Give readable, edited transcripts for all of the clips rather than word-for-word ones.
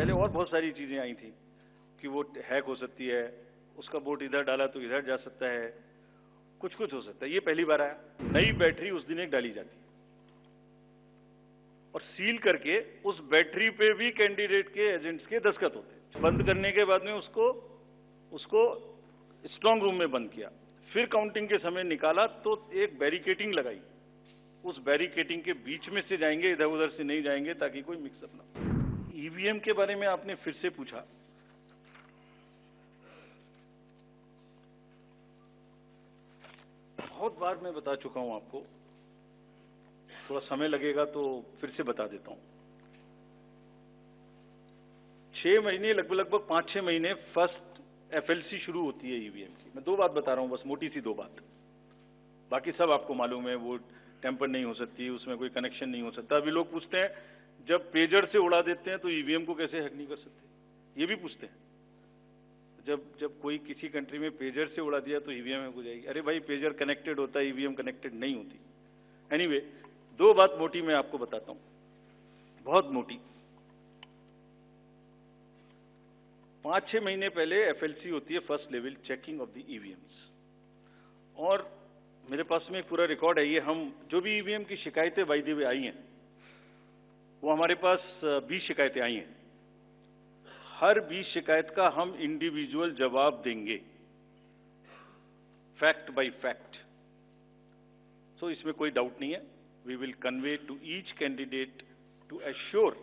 पहले और बहुत सारी चीजें आई थी कि वो हैक हो सकती है, उसका वोट इधर डाला तो इधर जा सकता है, कुछ कुछ हो सकता है। ये पहली बार आया। नई बैटरी उस दिन एक डाली जाती है और सील करके उस बैटरी पे भी कैंडिडेट के एजेंट्स के दस्तखत होते हैं। बंद करने के बाद में उसको स्ट्रांग रूम में बंद किया, फिर काउंटिंग के समय निकाला तो एक बैरिकेटिंग लगाई। उस बैरिकेटिंग के बीच में से जाएंगे, इधर उधर से नहीं जाएंगे ताकि कोई मिक्सअप ना हो। ईवीएम के बारे में आपने फिर से पूछा। बहुत बार मैं बता चुका हूं आपको, थोड़ा समय लगेगा तो फिर से बता देता हूं। 6 महीने, लगभग 5-6 महीने फर्स्ट एफएलसी शुरू होती है ईवीएम की। मैं 2 बात बता रहा हूं, बस मोटी सी 2 बात, बाकी सब आपको मालूम है। वो टेम्पर नहीं हो सकती, उसमें कोई कनेक्शन नहीं हो सकता। अभी लोग पूछते हैं जब पेजर से उड़ा देते हैं तो ईवीएम को कैसे हैक नहीं कर सकते, ये भी पूछते हैं। जब कोई किसी कंट्री में पेजर से उड़ा दिया तो ईवीएम हैक हो जाएगी। अरे भाई, पेजर कनेक्टेड होता है, ईवीएम कनेक्टेड नहीं होती। एनीवे, 2 बात मोटी मैं आपको बताता हूं, बहुत मोटी। 5-6 महीने पहले एफएलसी होती है, first level checking of the EVMs, और मेरे पास में एक पूरा रिकॉर्ड है। ये हम जो भी ईवीएम की शिकायतें बाय द वे आई हैं, वो हमारे पास 20 शिकायतें आई हैं। हर 20 शिकायत का हम इंडिविजुअल जवाब देंगे, फैक्ट बाय फैक्ट। सो इसमें कोई डाउट नहीं है। We will convey to each candidate to assure,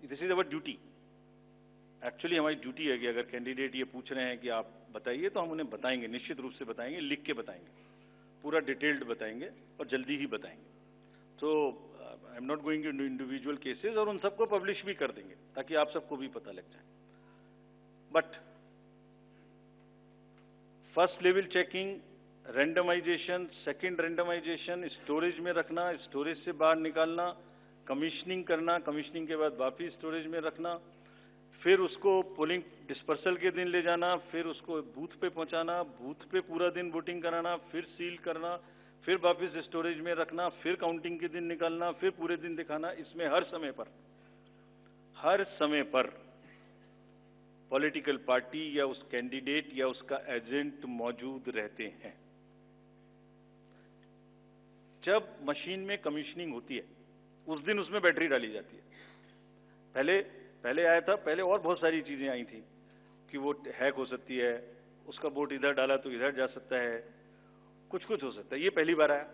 this is our duty. Actually हमारी ड्यूटी है कि अगर कैंडिडेट ये पूछ रहे हैं कि आप बताइए, तो हम उन्हें बताएंगे, निश्चित रूप से बताएंगे, लिख के बताएंगे, पूरा डिटेल्ड बताएंगे और जल्दी ही बताएंगे। तो I am not going to individual cases, और उन सबको पब्लिश भी कर देंगे ताकि आप सबको भी पता लग जाए। But first level checking, randomisation, second randomisation, storage में रखना, स्टोरेज से बाहर निकालना, कमीशनिंग करना, कमीशनिंग के बाद वापिस स्टोरेज में रखना, फिर उसको पोलिंग डिस्पर्सल के दिन ले जाना, फिर उसको बूथ पे पहुंचाना, बूथ पे पूरा दिन वोटिंग कराना, फिर सील करना, फिर वापस स्टोरेज में रखना, फिर काउंटिंग के दिन निकालना, फिर पूरे दिन दिखाना। इसमें हर समय पर पॉलिटिकल पार्टी या उस कैंडिडेट या उसका एजेंट मौजूद रहते हैं। जब मशीन में कमीशनिंग होती है उस दिन उसमें बैटरी डाली जाती है। पहले आया था, पहले और बहुत सारी चीजें आई थी कि वो हैक हो सकती है, उसका वोट इधर डाला तो इधर जा सकता है, कुछ कुछ हो सकता है। ये पहली बार आया।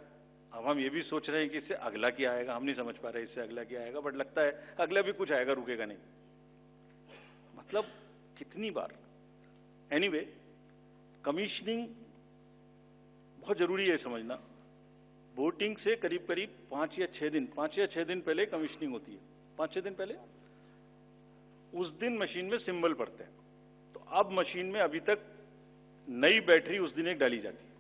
अब हम ये भी सोच रहे हैं कि इससे अगला क्या आएगा, हम नहीं समझ पा रहे इससे अगला क्या आएगा, बट लगता है अगला भी कुछ आएगा, रुकेगा नहीं। मतलब कितनी बार। एनीवे, कमीशनिंग बहुत जरूरी है समझना। वोटिंग से करीब 5 या 6 दिन पहले कमीशनिंग होती है। 5-6 दिन पहले उस दिन मशीन में सिंबल पड़ते हैं। तो अब मशीन में अभी तक नई बैटरी उस दिन एक डाली जाती है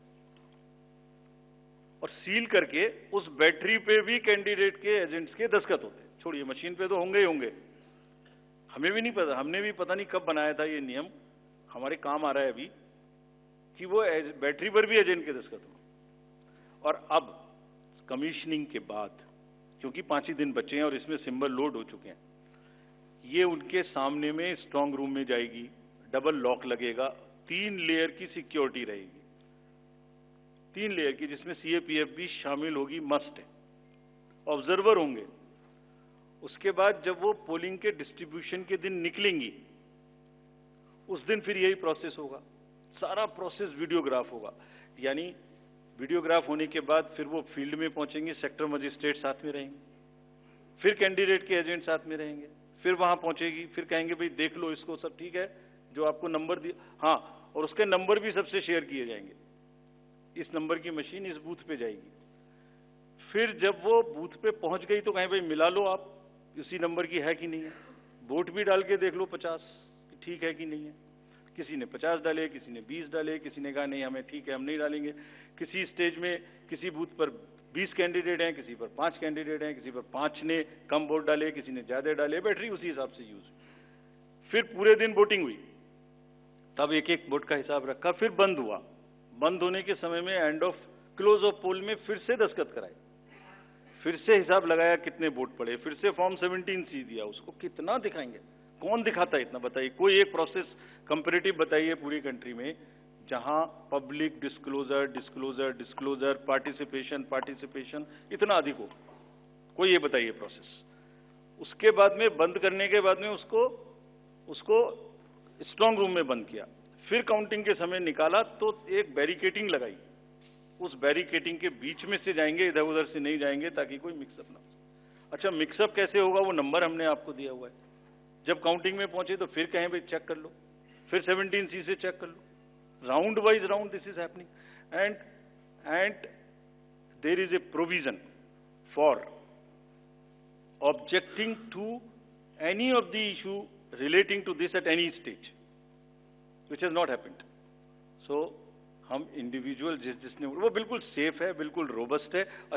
और सील करके उस बैटरी पे भी कैंडिडेट के एजेंट्स के दस्तखत होते हैं। छोड़िए, मशीन पे तो होंगे ही होंगे, हमें भी नहीं पता, हमने भी पता नहीं कब बनाया था ये नियम, हमारे काम आ रहा है अभी कि वो बैटरी पर भी एजेंट के दस्तखत हो। और अब कमीशनिंग के बाद, क्योंकि 5 ही दिन बचे हैं और इसमें सिंबल लोड हो चुके हैं, ये उनके सामने में स्ट्रांग रूम में जाएगी, डबल लॉक लगेगा, 3 लेयर की सिक्योरिटी रहेगी, 3 लेयर की, जिसमें सीएपीएफ भी शामिल होगी, मस्ट है। ऑब्जर्वर होंगे। उसके बाद जब वो पोलिंग के डिस्ट्रीब्यूशन के दिन निकलेंगी, उस दिन फिर यही प्रोसेस होगा। सारा प्रोसेस वीडियोग्राफ होगा। यानी वीडियोग्राफ होने के बाद फिर वो फील्ड में पहुंचेंगे, सेक्टर मजिस्ट्रेट साथ में रहेंगे, फिर कैंडिडेट के एजेंट साथ में रहेंगे, फिर वहां पहुंचेगी, फिर कहेंगे भाई देख लो इसको, सब ठीक है, जो आपको नंबर दिया, हाँ, और उसके नंबर भी सबसे शेयर किए जाएंगे। इस नंबर की मशीन इस बूथ पे जाएगी। फिर जब वो बूथ पे पहुंच गई तो कहें भाई मिला लो आप, इसी नंबर की है कि नहीं है, वोट भी डाल के देख लो 50 ठीक है कि नहीं है। किसी ने 50 डाले, किसी ने 20 डाले, किसी ने कहा नहीं हमें ठीक है, हम नहीं डालेंगे। किसी स्टेज में किसी बूथ पर 20 कैंडिडेट हैं, किसी पर 5 कैंडिडेट हैं, किसी पर 5 ने कम वोट डाले, किसी ने ज्यादा डाले, बैटरी उसी हिसाब से यूज। फिर पूरे दिन वोटिंग हुई, तब एक एक वोट का हिसाब रखा, फिर बंद हुआ। बंद होने के समय में एंड ऑफ क्लोज ऑफ पोल में फिर से दस्तखत कराए, फिर से हिसाब लगाया कितने वोट पड़े, फिर से फॉर्म 17C दिया, उसको कितना दिखाएंगे, कौन दिखाता है इतना, बताइए। कोई एक प्रोसेस कंपैरेटिव बताइए पूरी कंट्री में जहां पब्लिक डिस्क्लोजर, पार्टिसिपेशन इतना अधिक हो। कोई ये बताइए प्रोसेस। उसके बाद में बंद करने के बाद में उसको स्ट्रांग रूम में बंद किया, फिर काउंटिंग के समय निकाला तो एक बैरिकेटिंग लगाई। उस बैरिकेटिंग के बीच में से जाएंगे, इधर उधर से नहीं जाएंगे, ताकि कोई मिक्सअप ना हो। अच्छा, मिक्सअप कैसे होगा? वो नंबर हमने आपको दिया हुआ है। जब काउंटिंग में पहुंचे तो फिर कहें भाई चेक कर लो, फिर 17C से चेक कर लो। Round wise round this is happening and there is a provision for objecting to any of the issue relating to this at any stage, which has not happened. So हम individual जिसने वो बिल्कुल safe है, बिल्कुल robust है।